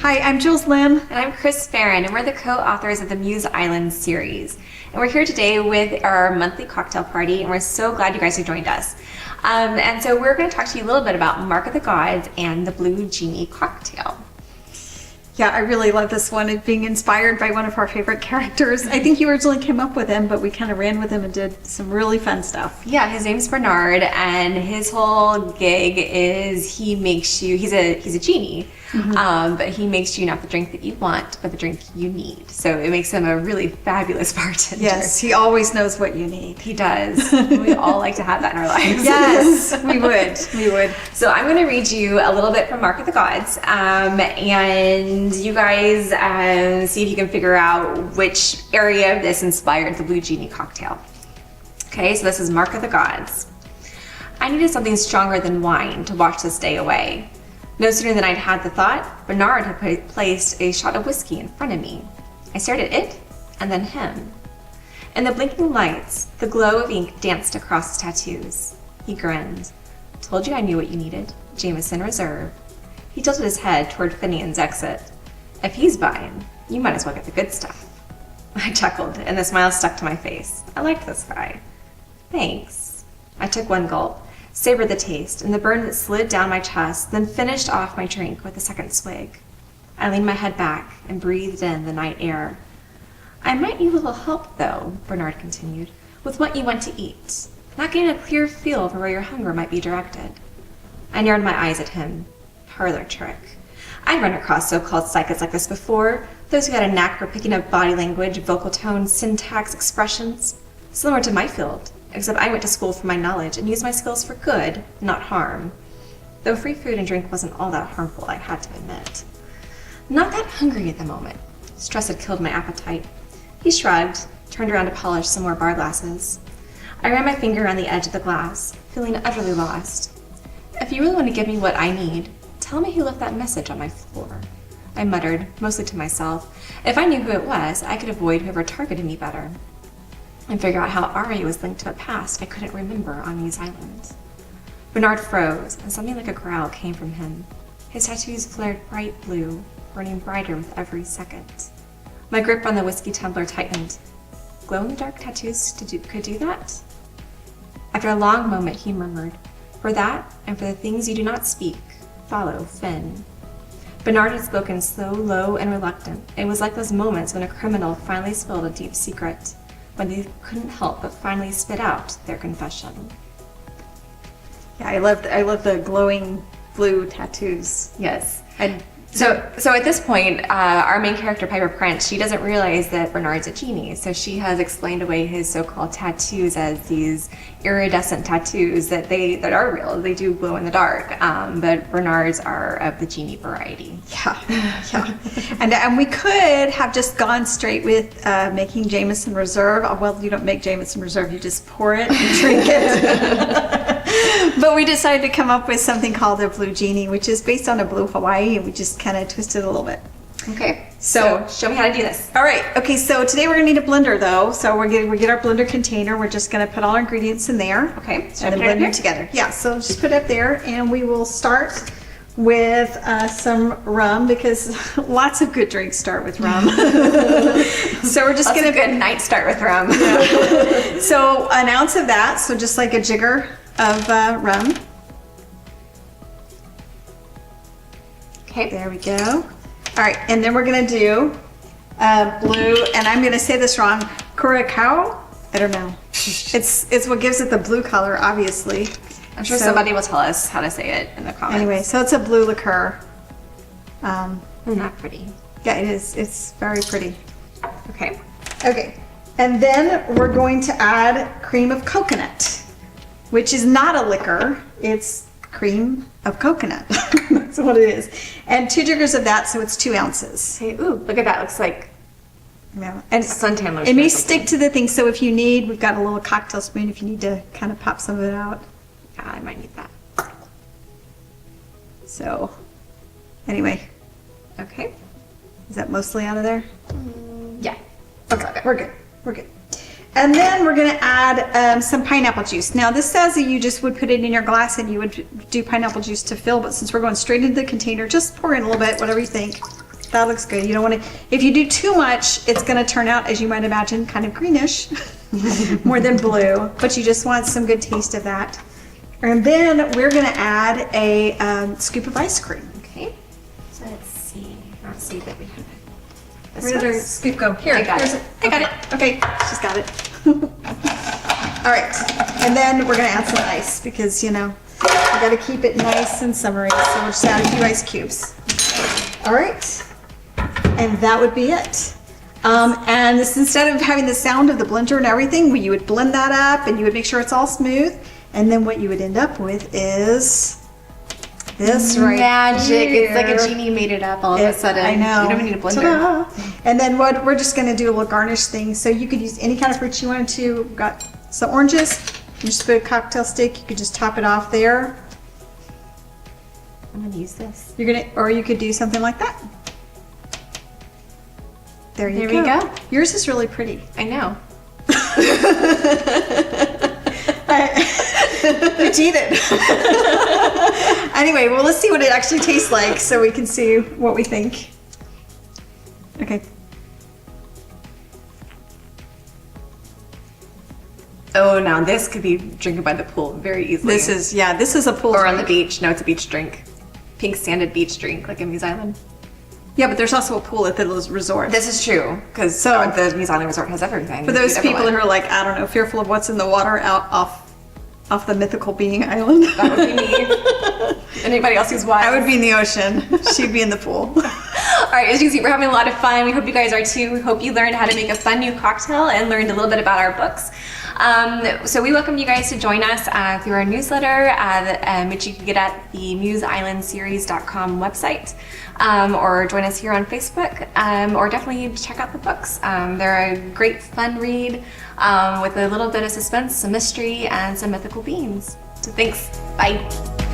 Hi, I'm Jules, Lynn. And I'm Kris, Faryn, and we're the co-authors of the Muse Island Series. And we're here today with our monthly cocktail party, and we're so glad you guys have joined us. And so we're going to talk to you a little bit about Mark of the Gods and the Blue Genie cocktail. Yeah, I really love this one. It's being inspired by one of our favorite characters. I think you originally came up with him, but we kind of ran with him and did some really fun stuff. Yeah, his name's Bernard, and his whole gig is he makes you, he's a genie, but he makes you not the drink that you want, but the drink you need. So it makes him a really fabulous bartender. Yes, he always knows what you need. He does. We all like to have that in our lives. Yes, we would. We would. So I'm going to read you a little bit from Mark of the Gods, and you guys see if you can figure out which area of this inspired the Blue Genie cocktail. Okay, so this is Mark of the Gods. I needed something stronger than wine to wash this day away. No sooner than I'd had the thought, Bernard had placed a shot of whiskey in front of me. I stared at it, and then him. In the blinking lights, the glow of ink danced across his tattoos. He grinned. Told you I knew what you needed. Jameson Reserve. He tilted his head toward Finian's exit. If he's buying, you might as well get the good stuff. I chuckled, and the smile stuck to my face. I liked this guy. Thanks. I took one gulp, savored the taste, and the burn that slid down my chest, then finished off my drink with a second swig. I leaned my head back and breathed in the night air. I might need a little help, though, Bernard continued, with what you want to eat. Not getting a clear feel for where your hunger might be directed. I narrowed my eyes at him. Parlor trick. I'd run across so-called psychics like this before, those who had a knack for picking up body language, vocal tones, syntax, expressions. Similar to my field, except I went to school for my knowledge and used my skills for good, not harm. Though free food and drink wasn't all that harmful, I had to admit. Not that hungry at the moment. Stress had killed my appetite. He shrugged, turned around to polish some more bar glasses. I ran my finger around the edge of the glass, feeling utterly lost. If you really want to give me what I need, tell me who left that message on my floor. I muttered, mostly to myself. If I knew who it was, I could avoid whoever targeted me better. And figure out how Ari was linked to a past I couldn't remember on Muse Island. Bernard froze, and something like a growl came from him. His tattoos flared bright blue, burning brighter with every second. My grip on the whiskey tumbler tightened. Glow-in-the-dark tattoos could do that? After a long moment, he murmured, For that, and for the things you do not speak, follow Finn. Bernard had spoken so low and reluctant. It was like those moments when a criminal finally spilled a deep secret, when they couldn't help but finally spit out their confession. Yeah, I love the glowing blue tattoos. Yes. So at this point, our main character, Piper Prince, she doesn't realize that Bernard's a genie. So she has explained away his so-called tattoos as these iridescent tattoos that are real. They do glow in the dark, but Bernard's are of the genie variety. Yeah. And we could have just gone straight with making Jameson Reserve. Well, you don't make Jameson Reserve, you just pour it and drink it. But we decided to come up with something called the Blue Genie, which is based on a blue Hawaii, and we just kind of twisted it a little bit. Okay, so show me how to do this. All right, okay, so today we're gonna need a blender though. So we get our blender container. We're just gonna put all our ingredients in there. Okay, and then blend them together. Yeah, so just put it up there, and we will start with some rum, because lots of good drinks start with rum. So we're just gonna good night start with rum. Yeah. So an ounce of that, so just like a jigger of rum. Okay, there we go. All right, and then we're gonna do blue, and I'm gonna say this wrong, curacao? I don't know. It's what gives it the blue color, obviously. I'm sure somebody will tell us how to say it in the comments. Anyway, so it's a blue liqueur. Isn't that pretty? Yeah, it is. It's very pretty. Okay. Okay, and then we're going to add cream of coconut, which is not a liquor. It's cream of coconut. That's what it is. And 2 jiggers of that, so it's 2 ounces. Hey, ooh, look at that. Looks like and suntan lotion. It may stick to the thing, so if you need, we've got a little cocktail spoon if you need to kind of pop some of it out. Yeah, I might need that. So, anyway. Okay. Is that mostly out of there? Yeah. Okay, we're good. We're good. And then we're going to add some pineapple juice. Now this says that you just would put it in your glass and you would do pineapple juice to fill, but since we're going straight into the container, just pour in a little bit, whatever you think. That looks good. You don't want to, if you do too much, it's going to turn out, as you might imagine, kind of greenish, more than blue, but you just want some good taste of that. And then we're going to add a scoop of ice cream. Okay. So let's see. Let's see that we have it. Where did our scoop go? Here, I got here's it. I got it. Okay, she's got it. All right, and then we're gonna add some ice because, you know, we gotta keep it nice and summery, so we'll just add a few ice cubes. All right, and that would be it. And this, instead of having the sound of the blender and everything, you would blend that up and you would make sure it's all smooth, and then what you would end up with is this right Magic. here. It's like a genie made it up all of a sudden. I know. You don't even need a blender. Ta-da. And then what we're just going to do a little garnish thing. So you could use any kind of fruit you wanted to. We've got some oranges. You just put a cocktail stick. You could just top it off there. I'm gonna use this. Or you could do something like that. There we go. Yours is really pretty. I know. Let's eat it. Anyway, well, let's see what it actually tastes like so we can see what we think. Okay. Oh, now this could be drinking by the pool very easily. This is a pool or on the drink. beach. No, it's a beach drink. Pink sanded beach drink, like in Muse Island. Yeah, but there's also a pool at the resort. This is true, because So- the Muse Island Resort has everything. For those people who are like, I don't know, fearful of what's in the water off the mythical being island. That would be me. Anybody else who's wise? I would be in the ocean. She'd be in the pool. All right, as you can see, we're having a lot of fun. We hope you guys are too. We hope you learned how to make a fun new cocktail and learned a little bit about our books. So we welcome you guys to join us through our newsletter, which you can get at the MuseIslandSeries.com website, or join us here on Facebook, or definitely check out the books. They're a great fun read with a little bit of suspense, some mystery, and some mythical beings. So thanks. Bye.